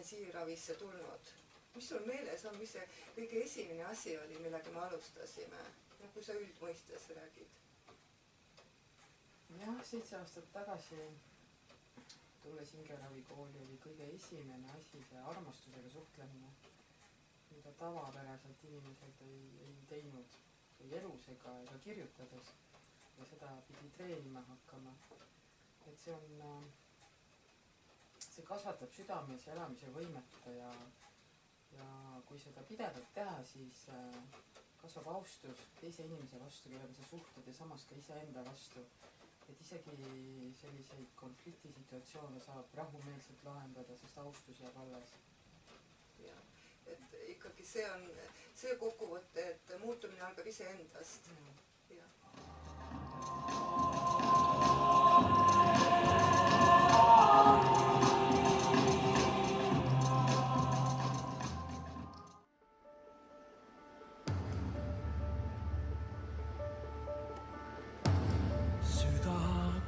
intensiivravisse tulnud. Mis sul meeles on, mis see kõige esimene asi oli, millega me alustasime? Kui sa üldmõistes räägid. Jah, 7 aastat tagasi tulles hingeravikooli oli kõige esimene asi see armastusega suhtlemine, mida tavapäraselt inimesed ei teinud ei elus ega kirjutades ja seda pidi treenima hakkama. Et see kasvatab südames elamise võimet ja kui seda pidevalt teha, siis kasvab austus teise inimese vastu, kellega sa suhtled ja samas ka iseenda vastu. Et isegi selliseid konfliktisituatsioone saab rahumeelselt lahendada, sest austus jääb alles. Ja, et ikkagi see on see kokkuvõte, et muutumine algab iseendast. Ja.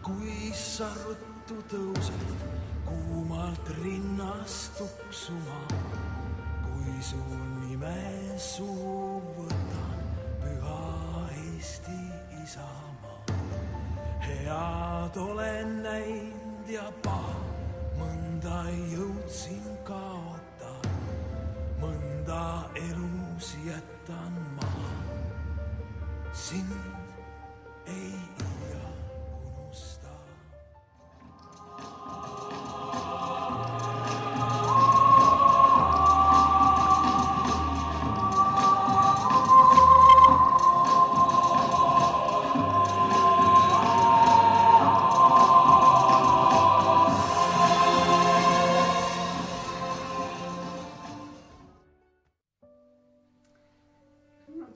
Kui sa ruttu tõused, kuumalt rinnast tuksuma, kui su nime suu võtan, püha Eesti Isamaa. Head olen näinud ja paha, mõnda jõudsin kaota, mõnda elus jätan maha. Sind ei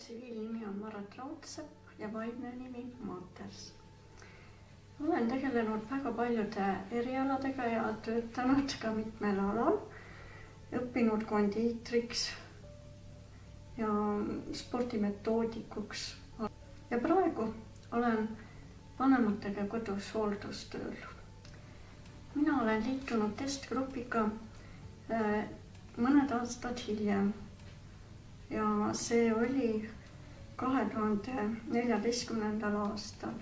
tsiviilnimi on Maret Raudsepp ja vaimne nimi Maters. Olen tegelenud väga paljude erialadega ja töötanud ka mitmel alal, õppinud kondiitriks ja spordimetoodikuks. Ja praegu olen vanematega kodus hooldustööl. Mina olen liitunud testgrupiga mõned aastad hiljem. Ja see oli 2014. aastal,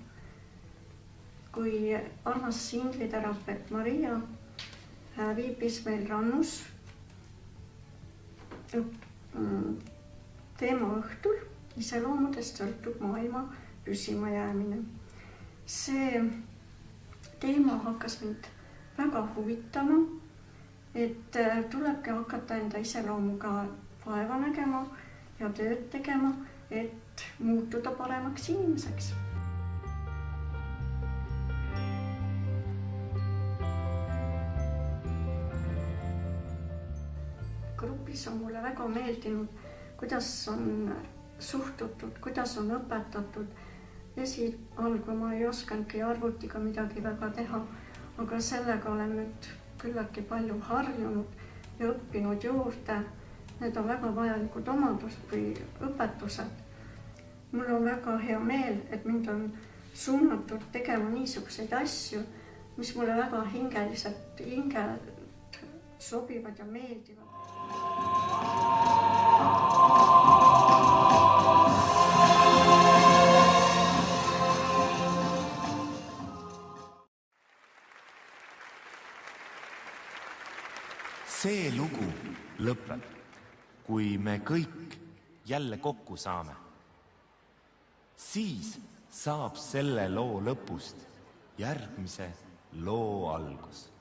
kui armas singliterapeut Maria viibis meil Rannus teemaõhtul iseloomudest sõltub maailma püsima jäämine. See teema hakkas mind väga huvitama, et tulebki hakata enda iseloomuga vaeva nägema ja tööd tegema, et muutuda paremaks inimeseks. Grupis on mulle väga meeldinud, kuidas on suhtutud, kuidas on õpetatud. Esialgu ma ei oskanudki arvutiga midagi väga teha, aga sellega olen nüüd küllaltki palju harjunud ja õppinud juurde. Need on väga vajalikud omadused või õpetused. Mul on väga hea meel, et mind on suunatud tegema niisuguseid asju, mis mulle väga hingeliselt sobivad ja meeldivad. See lugu lõpeb, kui me kõik jälle kokku saame. Siis saab selle loo lõpust järgmise loo algus.